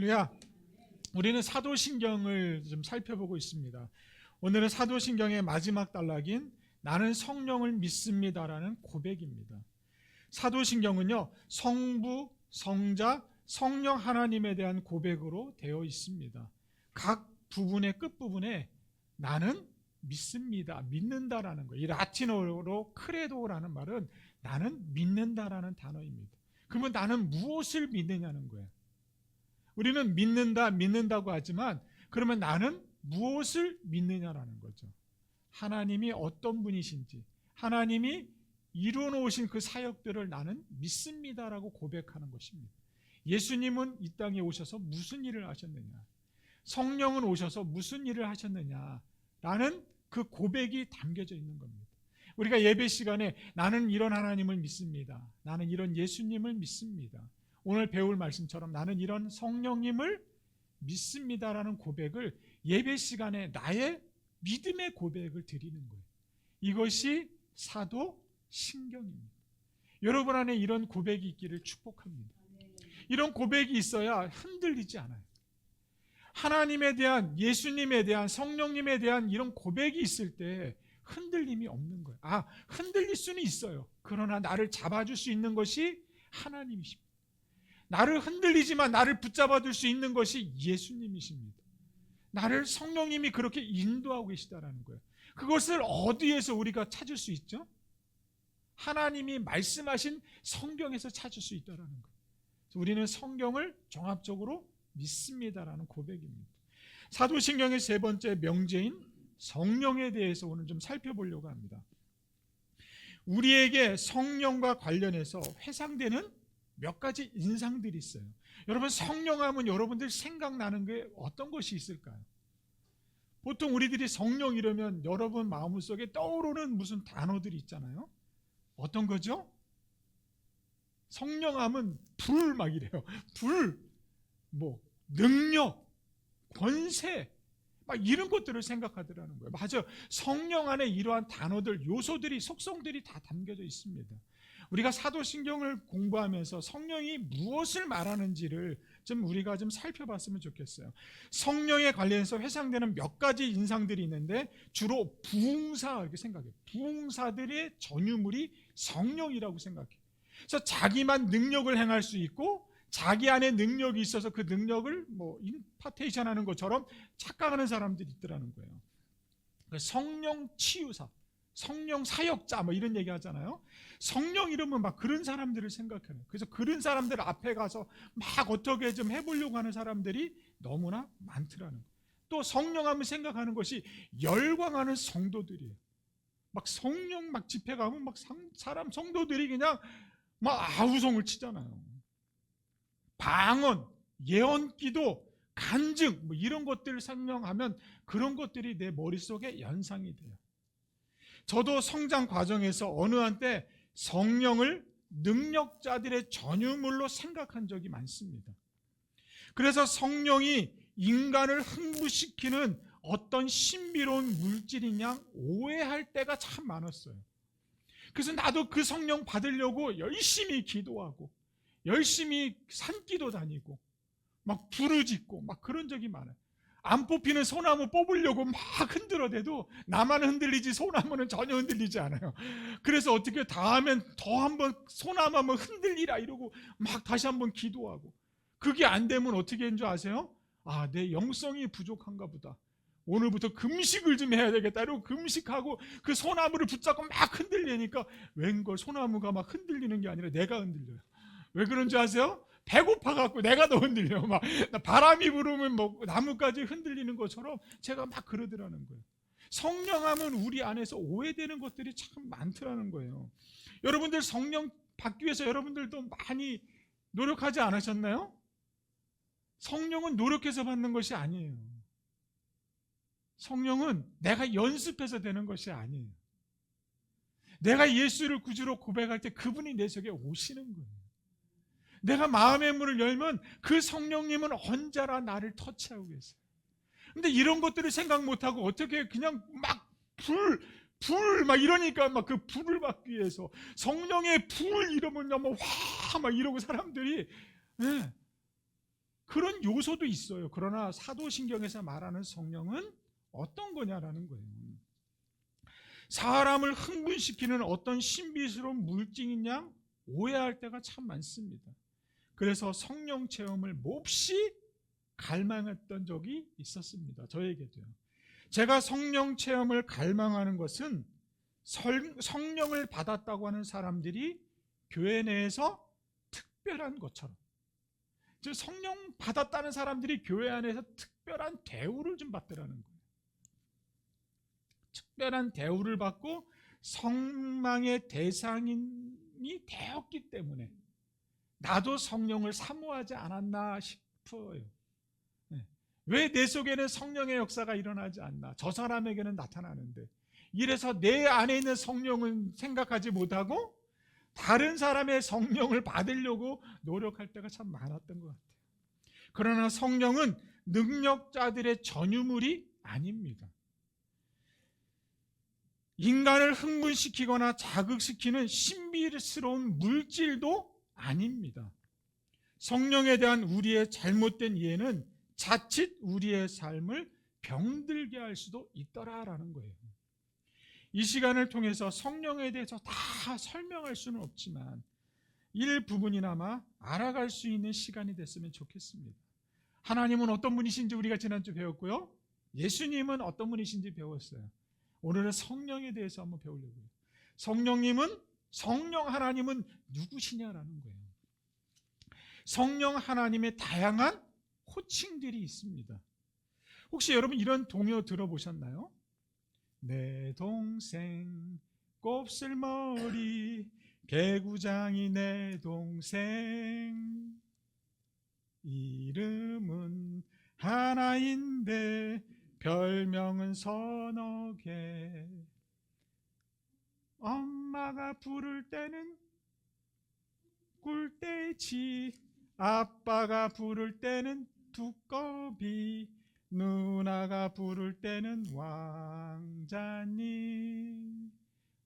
할렐루야. 우리는 사도신경을 좀 살펴보고 있습니다. 오늘은 사도신경의 마지막 단락인 나는 성령을 믿습니다라는 고백입니다. 사도신경은요, 성부, 성자, 성령 하나님에 대한 고백으로 되어 있습니다. 각 부분의 끝부분에 나는 믿습니다, 믿는다라는 거예요. 이 라틴어로 크레도라는 말은 나는 믿는다라는 단어입니다. 그러면 나는 무엇을 믿느냐는 거예요. 우리는 믿는다고 하지만 그러면 나는 무엇을 믿느냐라는 거죠. 하나님이 어떤 분이신지, 하나님이 이루어 놓으신 그 사역들을 나는 믿습니다라고 고백하는 것입니다. 예수님은 이 땅에 오셔서 무슨 일을 하셨느냐, 성령은 오셔서 무슨 일을 하셨느냐라는 그 고백이 담겨져 있는 겁니다. 우리가 예배 시간에 나는 이런 하나님을 믿습니다, 나는 이런 예수님을 믿습니다, 오늘 배울 말씀처럼 나는 이런 성령님을 믿습니다라는 고백을 예배 시간에 나의 믿음의 고백을 드리는 거예요. 이것이 사도신경입니다. 여러분 안에 이런 고백이 있기를 축복합니다. 이런 고백이 있어야 흔들리지 않아요. 하나님에 대한, 예수님에 대한, 성령님에 대한 이런 고백이 있을 때 흔들림이 없는 거예요. 흔들릴 수는 있어요. 그러나 나를 잡아줄 수 있는 것이 하나님이십니다. 나를 흔들리지만 나를 붙잡아줄 수 있는 것이 예수님이십니다. 나를 성령님이 그렇게 인도하고 계시다라는 거예요. 그것을 어디에서 우리가 찾을 수 있죠? 하나님이 말씀하신 성경에서 찾을 수 있다라는 거예요. 우리는 성경을 종합적으로 믿습니다라는 고백입니다. 사도신경의 세 번째 명제인 성령에 대해서 오늘 좀 살펴보려고 합니다. 우리에게 성령과 관련해서 회상되는 몇 가지 인상들이 있어요. 여러분, 성령하면 여러분들 생각나는 게 어떤 것이 있을까요? 보통 우리들이 성령 이러면 여러분 마음속에 떠오르는 무슨 단어들이 있잖아요. 어떤 거죠? 성령하면 불 막 이래요. 불, 능력, 권세 막 이런 것들을 생각하더라는 거예요. 맞아요. 성령 안에 이러한 단어들, 요소들이, 속성들이 다 담겨져 있습니다. 우리가 사도신경을 공부하면서 성령이 무엇을 말하는지를 우리가 좀 살펴봤으면 좋겠어요. 성령에 관련해서 회상되는 몇 가지 인상들이 있는데 주로 부흥사 이렇게 생각해요. 부흥사들의 전유물이 성령이라고 생각해요. 그래서 자기만 능력을 행할 수 있고 자기 안에 능력이 있어서 그 능력을 임파테이션 하는 것처럼 착각하는 사람들이 있더라는 거예요. 성령 치유사, 성령 사역자 이런 얘기 하잖아요. 성령 이러면 막 그런 사람들을 생각해요. 그래서 그런 사람들 앞에 가서 막 어떻게 좀 해보려고 하는 사람들이 너무나 많더라는 거예요. 또 성령하면 생각하는 것이 열광하는 성도들이에요. 막 성령 막 집회 가면 막 사람 성도들이 그냥 막 아우성을 치잖아요. 방언, 예언기도, 간증 이런 것들을 설명하면 그런 것들이 내 머릿속에 연상이 돼요. 저도 성장 과정에서 어느 한때 성령을 능력자들의 전유물로 생각한 적이 많습니다. 그래서 성령이 인간을 흥분시키는 어떤 신비로운 물질인 양 오해할 때가 참 많았어요. 그래서 나도 그 성령 받으려고 열심히 기도하고 열심히 산기도 다니고 막 부르짖고 막 그런 적이 많아요. 안 뽑히는 소나무 뽑으려고 막 흔들어대도 나만 흔들리지 소나무는 전혀 흔들리지 않아요. 그래서 어떻게 다음엔 더 한번 소나무 한번 흔들리라 이러고 막 다시 한번 기도하고, 그게 안 되면 어떻게 하는 줄 아세요? 내 영성이 부족한가 보다, 오늘부터 금식을 좀 해야 되겠다 이러고 금식하고 그 소나무를 붙잡고 막 흔들리니까 웬걸 소나무가 막 흔들리는 게 아니라 내가 흔들려요. 왜 그런 줄 아세요? 배고파갖고 내가 더 흔들려. 막 바람이 불으면 나무까지 흔들리는 것처럼 제가 막 그러더라는 거예요. 성령하면 우리 안에서 오해되는 것들이 참 많더라는 거예요. 여러분들 성령 받기 위해서 여러분들도 많이 노력하지 않으셨나요? 성령은 노력해서 받는 것이 아니에요. 성령은 내가 연습해서 되는 것이 아니에요. 내가 예수를 구주로 고백할 때 그분이 내 속에 오시는 거예요. 내가 마음의 문을 열면 그 성령님은 언제나 나를 터치하고 계세요. 근데 이런 것들을 생각 못하고 어떻게 그냥 막 불 막 이러니까 막 그 불을 받기 위해서 성령의 불 이러면 막 이러고 사람들이 그런 요소도 있어요. 그러나 사도신경에서 말하는 성령은 어떤 거냐라는 거예요. 사람을 흥분시키는 어떤 신비스러운 물질인 양 오해할 때가 참 많습니다. 그래서 성령 체험을 몹시 갈망했던 적이 있었습니다. 저에게도요. 제가 성령 체험을 갈망하는 것은 성령을 받았다고 하는 사람들이 교회 내에서 특별한 것처럼, 즉 성령 받았다는 사람들이 교회 안에서 특별한 대우를 좀 받더라는 거예요. 특별한 대우를 받고 성망의 대상이 되었기 때문에 나도 성령을 사모하지 않았나 싶어요. 왜 내 속에는 성령의 역사가 일어나지 않나? 저 사람에게는 나타나는데. 이래서 내 안에 있는 성령은 생각하지 못하고 다른 사람의 성령을 받으려고 노력할 때가 참 많았던 것 같아요. 그러나 성령은 능력자들의 전유물이 아닙니다. 인간을 흥분시키거나 자극시키는 신비스러운 물질도 아닙니다. 성령에 대한 우리의 잘못된 이해는 자칫 우리의 삶을 병들게 할 수도 있더라라는 거예요. 이 시간을 통해서 성령에 대해서 다 설명할 수는 없지만 일부분이나마 알아갈 수 있는 시간이 됐으면 좋겠습니다. 하나님은 어떤 분이신지 우리가 지난주 배웠고요. 예수님은 어떤 분이신지 배웠어요. 오늘은 성령에 대해서 한번 배우려고요. 성령 하나님은 누구시냐라는 거예요. 성령 하나님의 다양한 호칭들이 있습니다. 혹시 여러분 이런 동요 들어보셨나요? 내 동생 곱슬머리 개구장이 내 동생 이름은 하나인데 별명은 서너 개 엄마가 부를 때는 꿀돼지 아빠가 부를 때는 두꺼비 누나가 부를 때는 왕자님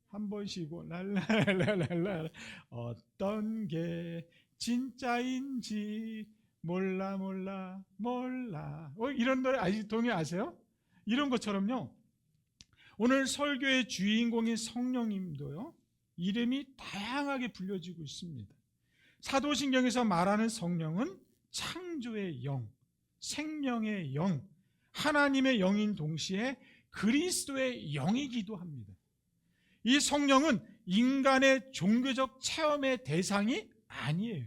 한 번 쉬고 랄랄랄랄라 어떤 게 진짜인지 몰라 이런 노래 동요 아세요? 이런 것처럼요 오늘 설교의 주인공인 성령님도요 이름이 다양하게 불려지고 있습니다. 사도신경에서 말하는 성령은 창조의 영, 생명의 영, 하나님의 영인 동시에 그리스도의 영이기도 합니다. 이 성령은 인간의 종교적 체험의 대상이 아니에요.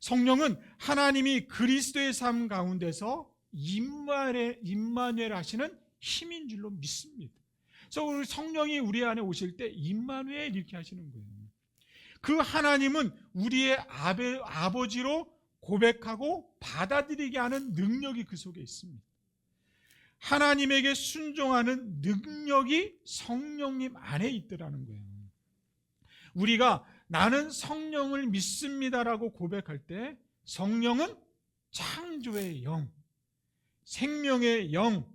성령은 하나님이 그리스도의 삶 가운데서 임마누엘 하시는 힘인 줄로 믿습니다. 그래서 우리 성령이 우리 안에 오실 때 임마누엘 이렇게 하시는 거예요. 그 하나님은 우리의 아버지로 고백하고 받아들이게 하는 능력이 그 속에 있습니다. 하나님에게 순종하는 능력이 성령님 안에 있더라는 거예요. 우리가 나는 성령을 믿습니다라고 고백할 때 성령은 창조의 영, 생명의 영,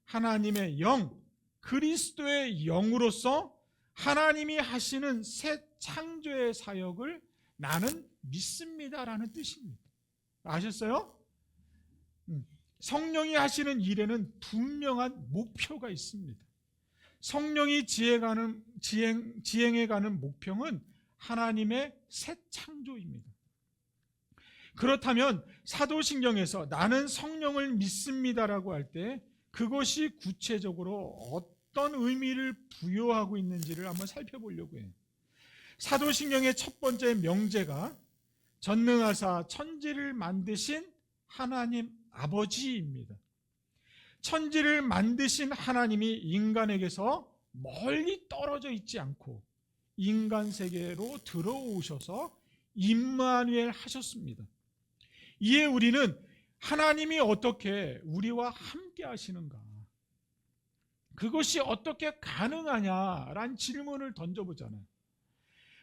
하나님의 영, 그리스도의 영으로서 하나님이 하시는 새 창조의 사역을 나는 믿습니다라는 뜻입니다. 아셨어요? 성령이 하시는 일에는 분명한 목표가 있습니다. 성령이 지행해가는 목표는 하나님의 새 창조입니다. 그렇다면 사도신경에서 나는 성령을 믿습니다라고 할 때 그것이 구체적으로 어떤 의미를 부여하고 있는지를 한번 살펴보려고 해요. 사도신경의 첫 번째 명제가 전능하사 천지를 만드신 하나님 아버지입니다. 천지를 만드신 하나님이 인간에게서 멀리 떨어져 있지 않고 인간 세계로 들어오셔서 임마누엘 하셨습니다. 이에 우리는 하나님이 어떻게 우리와 함께 하시는가, 그것이 어떻게 가능하냐라는 질문을 던져보잖아요.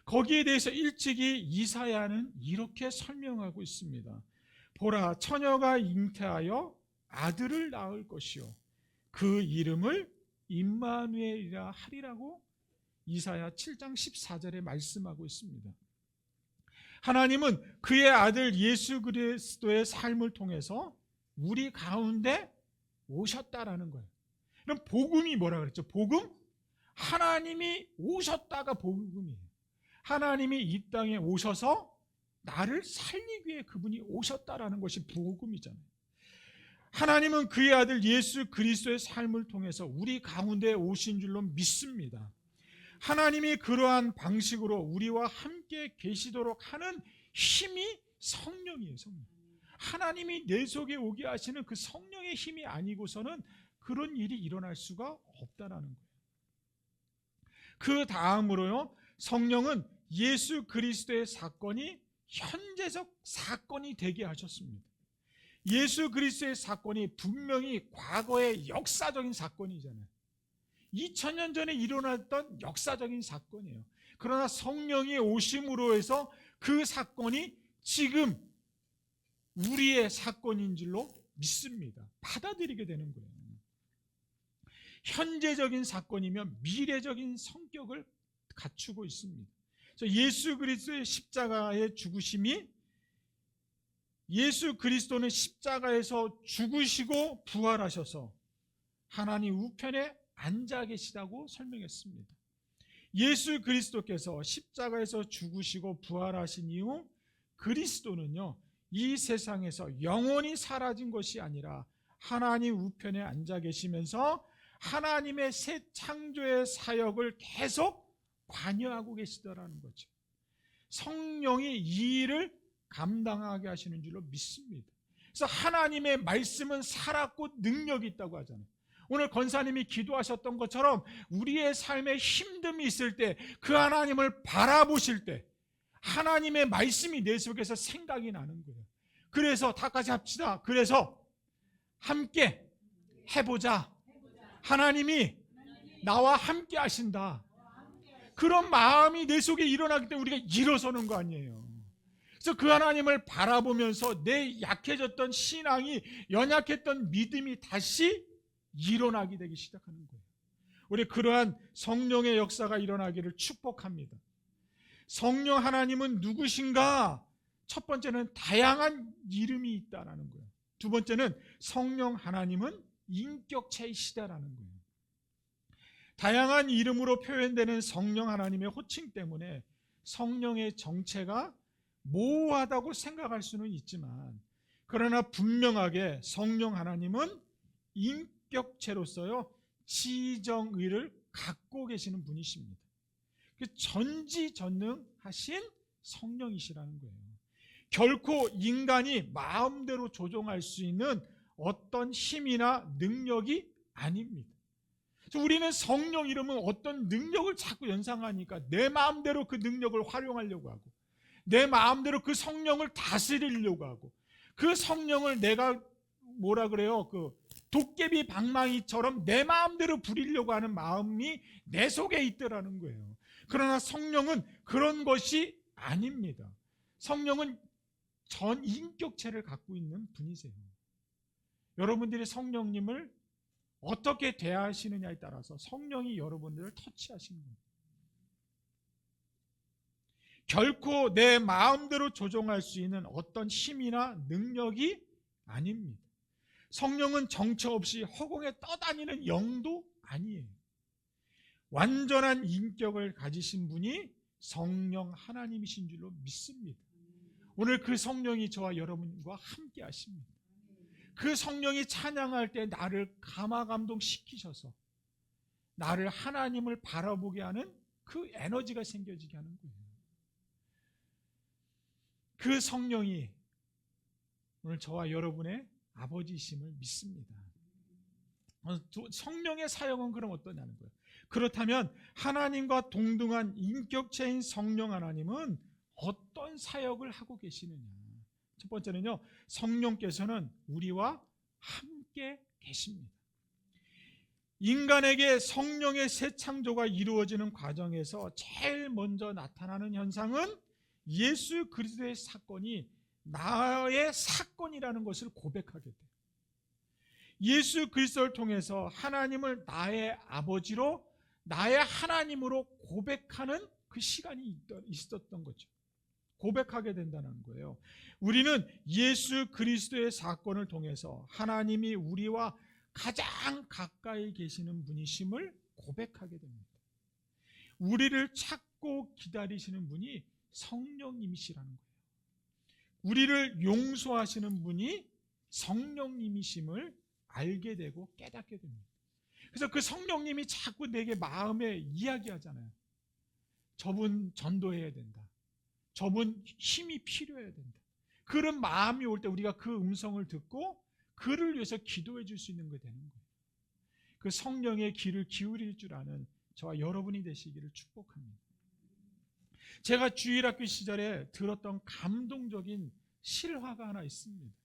거기에 대해서 일찍이 이사야는 이렇게 설명하고 있습니다. 보라, 처녀가 잉태하여 아들을 낳을 것이요 그 이름을 임마누엘이라 하리라고 이사야 7장 14절에 말씀하고 있습니다. 하나님은 그의 아들 예수 그리스도의 삶을 통해서 우리 가운데 오셨다라는 거예요. 그럼 복음이 뭐라 그랬죠? 복음? 하나님이 오셨다가 복음이에요. 하나님이 이 땅에 오셔서 나를 살리기 위해 그분이 오셨다라는 것이 복음이잖아요. 하나님은 그의 아들 예수 그리스도의 삶을 통해서 우리 가운데 오신 줄로 믿습니다. 하나님이 그러한 방식으로 우리와 함께 계시도록 하는 힘이 성령이에요. 성령. 하나님이 내 속에 오게 하시는 그 성령의 힘이 아니고서는 그런 일이 일어날 수가 없다라는 거예요. 그 다음으로요, 성령은 예수 그리스도의 사건이 현재적 사건이 되게 하셨습니다. 예수 그리스도의 사건이 분명히 과거의 역사적인 사건이잖아요. 2000년 전에 일어났던 역사적인 사건이에요. 그러나 성령이 오심으로 해서 그 사건이 지금 우리의 사건인 줄로 믿습니다. 받아들이게 되는 거예요. 현재적인 사건이며 미래적인 성격을 갖추고 있습니다. 예수 그리스도의 십자가의 죽으심이, 예수 그리스도는 십자가에서 죽으시고 부활하셔서 하나님 우편에 앉아 계시다고 설명했습니다. 예수 그리스도께서 십자가에서 죽으시고 부활하신 이후 그리스도는요, 이 세상에서 영원히 사라진 것이 아니라 하나님 우편에 앉아 계시면서 하나님의 새 창조의 사역을 계속 관여하고 계시더라는 거죠. 성령이 이 일을 감당하게 하시는 줄로 믿습니다. 그래서 하나님의 말씀은 살았고 능력이 있다고 하잖아요. 오늘 권사님이 기도하셨던 것처럼 우리의 삶에 힘듦이 있을 때, 그 하나님을 바라보실 때 하나님의 말씀이 내 속에서 생각이 나는 거예요. 그래서 다 같이 합시다. 그래서 함께 해보자. 하나님이 나와 함께 하신다. 그런 마음이 내 속에 일어나기 때문에 우리가 일어서는 거 아니에요. 그래서 그 하나님을 바라보면서 내 약해졌던 신앙이, 연약했던 믿음이 다시 일어나게 되기 시작하는 거예요. 우리 그러한 성령의 역사가 일어나기를 축복합니다. 성령 하나님은 누구신가? 첫 번째는 다양한 이름이 있다라는 거예요. 두 번째는 성령 하나님은 인격체이시다라는 거예요. 다양한 이름으로 표현되는 성령 하나님의 호칭 때문에 성령의 정체가 모호하다고 생각할 수는 있지만, 그러나 분명하게 성령 하나님은 인격체로서요 지정의를 갖고 계시는 분이십니다. 전지전능하신 성령이시라는 거예요. 결코 인간이 마음대로 조종할 수 있는 어떤 힘이나 능력이 아닙니다. 우리는 성령 이름은 어떤 능력을 자꾸 연상하니까 내 마음대로 그 능력을 활용하려고 하고, 내 마음대로 그 성령을 다스리려고 하고, 그 성령을 내가 뭐라 그래요? 그 도깨비 방망이처럼 내 마음대로 부리려고 하는 마음이 내 속에 있더라는 거예요. 그러나 성령은 그런 것이 아닙니다. 성령은 전 인격체를 갖고 있는 분이세요. 여러분들이 성령님을 어떻게 대하시느냐에 따라서 성령이 여러분들을 터치하시는 겁니다. 결코 내 마음대로 조종할 수 있는 어떤 힘이나 능력이 아닙니다. 성령은 정처 없이 허공에 떠다니는 영도 아니에요. 완전한 인격을 가지신 분이 성령 하나님이신 줄로 믿습니다. 오늘 그 성령이 저와 여러분과 함께 하십니다. 그 성령이 찬양할 때 나를 감화감동시키셔서 나를 하나님을 바라보게 하는 그 에너지가 생겨지게 하는 거예요. 그 성령이 오늘 저와 여러분의 아버지이심을 믿습니다. 성령의 사역은 그럼 어떠냐는 거예요. 그렇다면 하나님과 동등한 인격체인 성령 하나님은 어떤 사역을 하고 계시느냐. 첫 번째는요, 성령께서는 우리와 함께 계십니다. 인간에게 성령의 새 창조가 이루어지는 과정에서 제일 먼저 나타나는 현상은 예수 그리스도의 사건이 나의 사건이라는 것을 고백하게 돼요. 예수 그리스도를 통해서 하나님을 나의 아버지로, 나의 하나님으로 고백하는 그 시간이 있었던 거죠. 고백하게 된다는 거예요. 우리는 예수 그리스도의 사건을 통해서 하나님이 우리와 가장 가까이 계시는 분이심을 고백하게 됩니다. 우리를 찾고 기다리시는 분이 성령님이시라는 거예요. 우리를 용서하시는 분이 성령님이심을 알게 되고 깨닫게 됩니다. 그래서 그 성령님이 자꾸 내게 마음에 이야기하잖아요. 저분 전도해야 된다. 저분 힘이 필요해야 된다. 그런 마음이 올 때 우리가 그 음성을 듣고 그를 위해서 기도해 줄 수 있는 게 되는 거예요. 그 성령의 귀를 기울일 줄 아는 저와 여러분이 되시기를 축복합니다. 제가 주일학교 시절에 들었던 감동적인 실화가 하나 있습니다.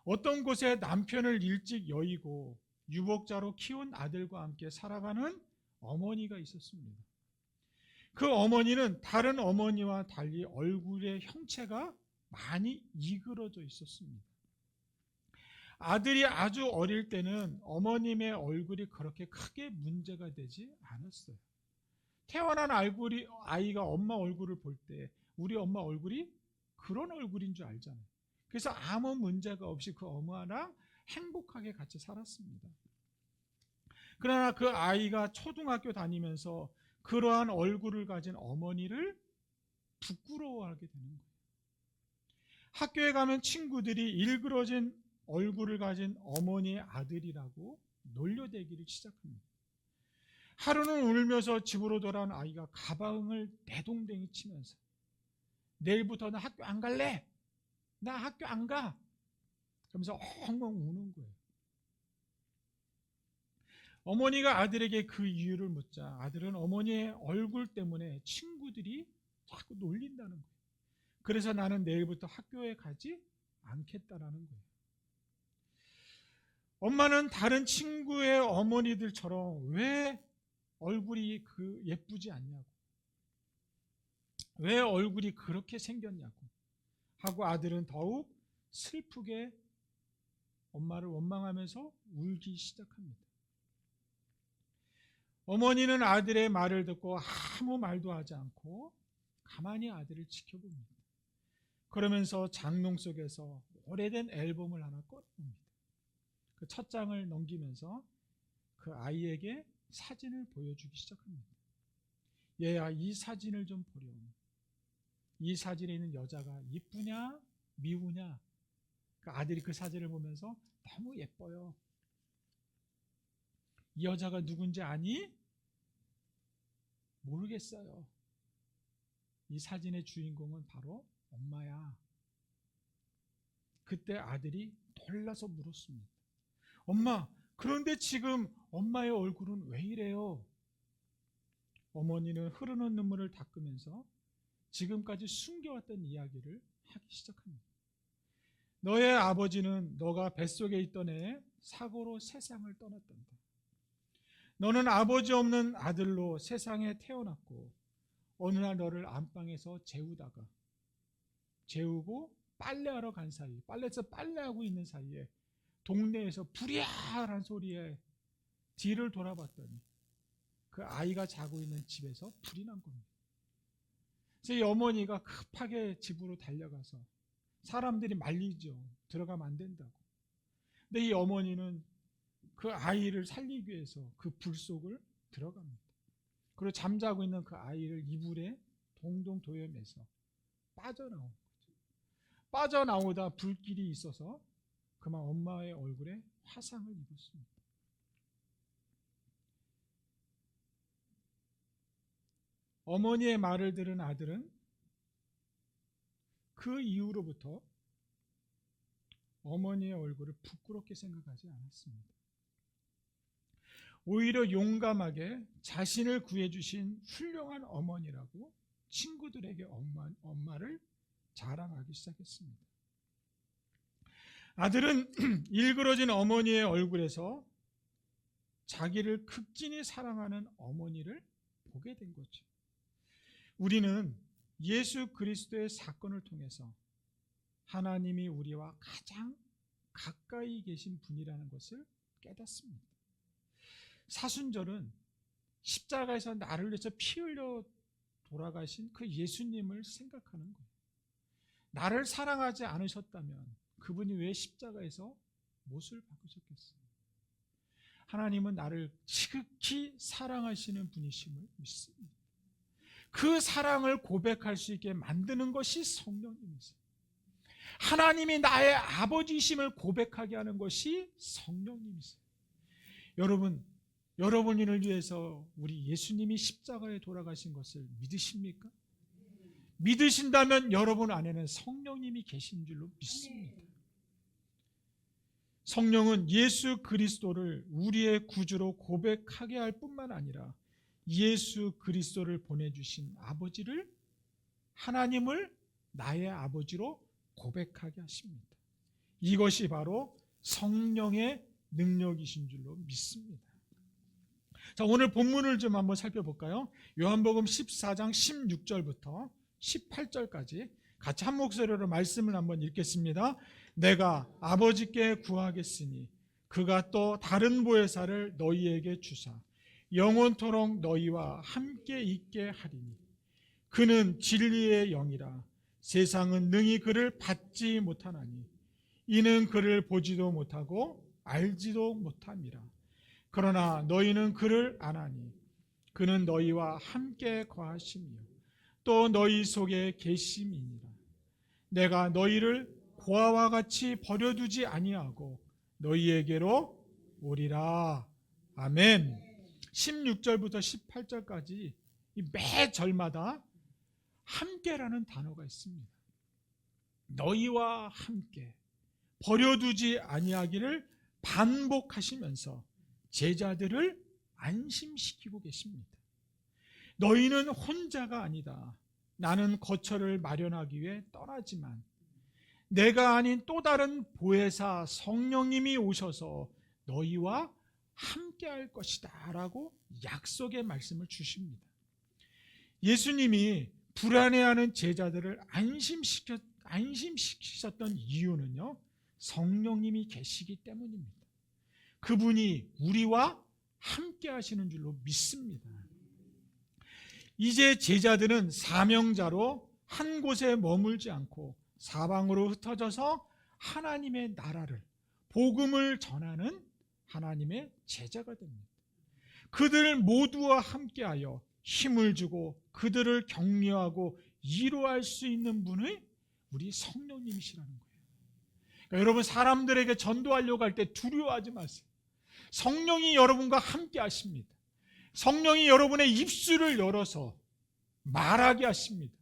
어떤 곳에 남편을 일찍 여의고 유복자로 키운 아들과 함께 살아가는 어머니가 있었습니다. 그 어머니는 다른 어머니와 달리 얼굴의 형체가 많이 이그러져 있었습니다. 아들이 아주 어릴 때는 어머님의 얼굴이 그렇게 크게 문제가 되지 않았어요. 태어난 아이가 엄마 얼굴을 볼 때 우리 엄마 얼굴이 그런 얼굴인 줄 알잖아요. 그래서 아무 문제가 없이 그 엄마랑 행복하게 같이 살았습니다. 그러나 그 아이가 초등학교 다니면서 그러한 얼굴을 가진 어머니를 부끄러워하게 되는 거예요. 학교에 가면 친구들이 일그러진 얼굴을 가진 어머니의 아들이라고 놀려대기를 시작합니다. 하루는 울면서 집으로 돌아온 아이가 가방을 내동댕이 치면서 내일부터 나 학교 안 갈래? 나 학교 안 가. 그러면서 엉엉 우는 거예요. 어머니가 아들에게 그 이유를 묻자 아들은 어머니의 얼굴 때문에 친구들이 자꾸 놀린다는 거예요. 그래서 나는 내일부터 학교에 가지 않겠다라는 거예요. 엄마는 다른 친구의 어머니들처럼 왜 얼굴이 예쁘지 않냐고, 왜 얼굴이 그렇게 생겼냐고 하고 아들은 더욱 슬프게 엄마를 원망하면서 울기 시작합니다. 어머니는 아들의 말을 듣고 아무 말도 하지 않고 가만히 아들을 지켜봅니다. 그러면서 장롱 속에서 오래된 앨범을 하나 꺼내봅니다. 그 첫 장을 넘기면서 그 아이에게 사진을 보여주기 시작합니다. 얘야, 이 사진을 좀 보렴. 이 사진에 있는 여자가 이쁘냐 미우냐. 그 아들이 그 사진을 보면서 너무 예뻐요. 이 여자가 누군지 아니? 모르겠어요. 이 사진의 주인공은 바로 엄마야. 그때 아들이 놀라서 물었습니다. 엄마, 그런데 지금 엄마의 얼굴은 왜 이래요? 어머니는 흐르는 눈물을 닦으면서 지금까지 숨겨왔던 이야기를 하기 시작합니다. 너의 아버지는 너가 뱃속에 있던 애에 사고로 세상을 떠났단다. 너는 아버지 없는 아들로 세상에 태어났고 어느 날 너를 안방에서 재우고 빨래하러 간 사이, 빨래에서 빨래하고 있는 사이에 동네에서 부랴한 소리에 뒤를 돌아봤더니 그 아이가 자고 있는 집에서 불이 난 겁니다. 그래서 이 어머니가 급하게 집으로 달려가서 사람들이 말리죠. 들어가면 안 된다고. 근데 이 어머니는 그 아이를 살리기 위해서 그 불 속을 들어갑니다. 그리고 잠자고 있는 그 아이를 이불에 동동 도여매서 빠져나온 거죠. 빠져나오다 불길이 있어서 그만 엄마의 얼굴에 화상을 입었습니다. 어머니의 말을 들은 아들은 그 이후로부터 어머니의 얼굴을 부끄럽게 생각하지 않았습니다. 오히려 용감하게 자신을 구해주신 훌륭한 어머니라고 친구들에게 엄마를 자랑하기 시작했습니다. 아들은 일그러진 어머니의 얼굴에서 자기를 극진히 사랑하는 어머니를 보게 된 거죠. 우리는 예수 그리스도의 사건을 통해서 하나님이 우리와 가장 가까이 계신 분이라는 것을 깨닫습니다. 사순절은 십자가에서 나를 위해서 피 흘려 돌아가신 그 예수님을 생각하는 거예요. 나를 사랑하지 않으셨다면 그분이 왜 십자가에서 못을 박으셨겠어요? 하나님은 나를 지극히 사랑하시는 분이심을 믿습니다. 그 사랑을 고백할 수 있게 만드는 것이 성령님이세요. 하나님이 나의 아버지심을 고백하게 하는 것이 성령님이세요. 여러분, 여러분을 위해서 우리 예수님이 십자가에 돌아가신 것을 믿으십니까? 믿으신다면 여러분 안에는 성령님이 계신 줄로 믿습니다. 성령은 예수 그리스도를 우리의 구주로 고백하게 할 뿐만 아니라 예수 그리스도를 보내주신 아버지를, 하나님을 나의 아버지로 고백하게 하십니다. 이것이 바로 성령의 능력이신 줄로 믿습니다. 자, 오늘 본문을 좀 한번 살펴볼까요? 요한복음 14장 16절부터 18절까지 같이 한 목소리로 말씀을 한번 읽겠습니다. 내가 아버지께 구하겠으니 그가 또 다른 보혜사를 너희에게 주사 영원토록 너희와 함께 있게 하리니 그는 진리의 영이라 세상은 능히 그를 받지 못하나니 이는 그를 보지도 못하고 알지도 못함이라. 그러나 너희는 그를 아나니 그는 너희와 함께 거하시며 또 너희 속에 계심이니라. 내가 너희를 고아와 같이 버려두지 아니하고 너희에게로 오리라. 아멘. 16절부터 18절까지 매 절마다 함께라는 단어가 있습니다. 너희와 함께 버려두지 아니하기를 반복하시면서 제자들을 안심시키고 계십니다. 너희는 혼자가 아니다. 나는 거처를 마련하기 위해 떠나지만 내가 아닌 또 다른 보혜사 성령님이 오셔서 너희와 함께 할 것이다 라고 약속의 말씀을 주십니다. 예수님이 불안해하는 제자들을 안심시키셨던 이유는요, 성령님이 계시기 때문입니다. 그분이 우리와 함께 하시는 줄로 믿습니다. 이제 제자들은 사명자로 한 곳에 머물지 않고 사방으로 흩어져서 하나님의 나라를, 복음을 전하는 하나님의 제자가 됩니다. 그들 모두와 함께하여 힘을 주고 그들을 격려하고 위로할 수 있는 분이 우리 성령님이시라는 거예요. 그러니까 여러분, 사람들에게 전도하려고 할 때 두려워하지 마세요. 성령이 여러분과 함께 하십니다. 성령이 여러분의 입술을 열어서 말하게 하십니다.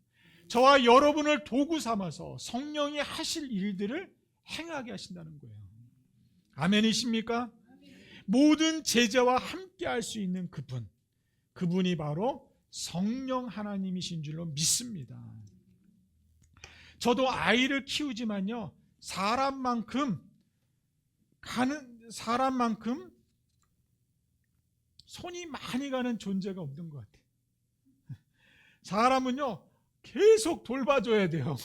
저와 여러분을 도구 삼아서 성령이 하실 일들을 행하게 하신다는 거예요. 아멘이십니까? 모든 제자와 함께 할 수 있는 그분이 바로 성령 하나님이신 줄로 믿습니다. 저도 아이를 키우지만요, 사람만큼 손이 많이 가는 존재가 없는 것 같아요. 사람은요, 계속 돌봐줘야 돼요.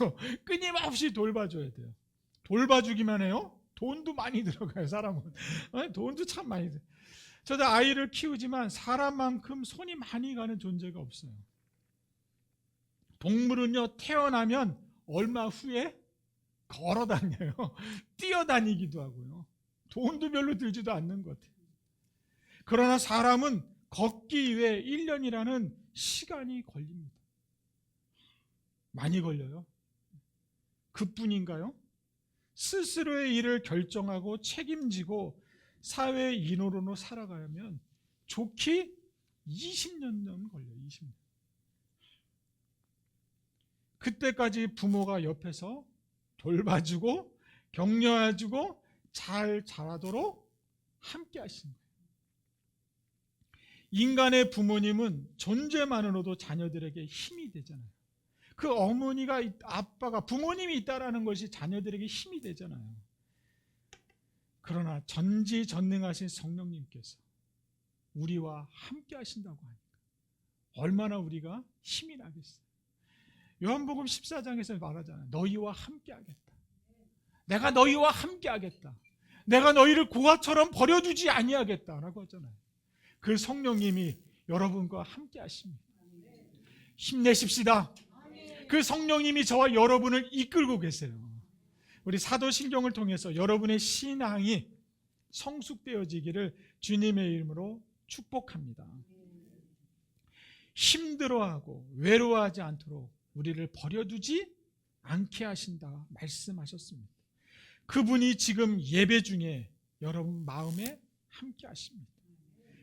끊임없이 돌봐줘야 돼요. 돌봐주기만 해요? 돈도 많이 들어가요, 사람은. 돈도 참 많이 들어가요. 저도 아이를 키우지만 사람만큼 손이 많이 가는 존재가 없어요. 동물은요, 태어나면 얼마 후에 걸어 다녀요. 뛰어다니기도 하고요. 돈도 별로 들지도 않는 것 같아요. 그러나 사람은 걷기 위해 1년이라는 시간이 걸립니다. 많이 걸려요. 그뿐인가요? 스스로의 일을 결정하고 책임지고 사회의 인으로 살아가려면 좋게 20년 걸려요. 20년. 그때까지 부모가 옆에서 돌봐주고 격려해주고 잘 자라도록 함께 하시는 거예요. 인간의 부모님은 존재만으로도 자녀들에게 힘이 되잖아요. 그 어머니가, 아빠가, 부모님이 있다라는 것이 자녀들에게 힘이 되잖아요. 그러나 전지전능하신 성령님께서 우리와 함께 하신다고 하니까 얼마나 우리가 힘이 나겠어요. 요한복음 14장에서 말하잖아요. 너희와 함께 하겠다. 내가 너희와 함께 하겠다. 내가 너희를 고아처럼 버려두지 아니하겠다라고 하잖아요. 그 성령님이 여러분과 함께 하십니다. 힘내십시다. 그 성령님이 저와 여러분을 이끌고 계세요. 우리 사도신경을 통해서 여러분의 신앙이 성숙되어지기를 주님의 이름으로 축복합니다. 힘들어하고 외로워하지 않도록 우리를 버려두지 않게 하신다 말씀하셨습니다. 그분이 지금 예배 중에 여러분 마음에 함께 하십니다.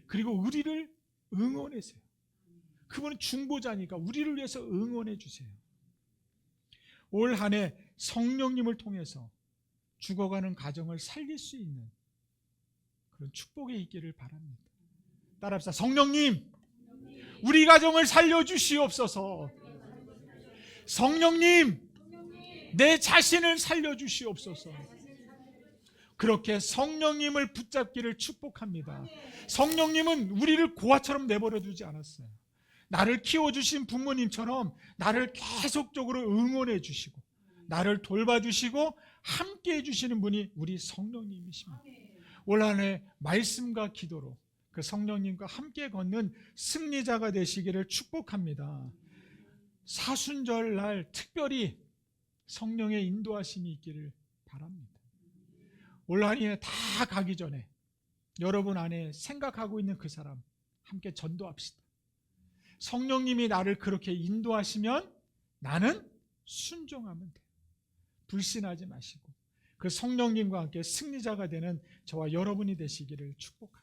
그리고 우리를 응원하세요. 그분은 중보자니까 우리를 위해서 응원해 주세요. 올 한 해 성령님을 통해서 죽어가는 가정을 살릴 수 있는 그런 축복이 있기를 바랍니다. 따라합시다. 성령님, 우리 가정을 살려주시옵소서. 성령님, 내 자신을 살려주시옵소서. 그렇게 성령님을 붙잡기를 축복합니다. 성령님은 우리를 고아처럼 내버려 두지 않았어요. 나를 키워주신 부모님처럼 나를 계속적으로 응원해 주시고 나를 돌봐주시고 함께 해주시는 분이 우리 성령님이십니다. 올 한 해 말씀과 기도로 그 성령님과 함께 걷는 승리자가 되시기를 축복합니다. 사순절 날 특별히 성령의 인도하심이 있기를 바랍니다. 올 한 해 다 가기 전에 여러분 안에 생각하고 있는 그 사람 함께 전도합시다. 성령님이 나를 그렇게 인도하시면 나는 순종하면 돼요. 불신하지 마시고 그 성령님과 함께 승리자가 되는 저와 여러분이 되시기를 축복합니다.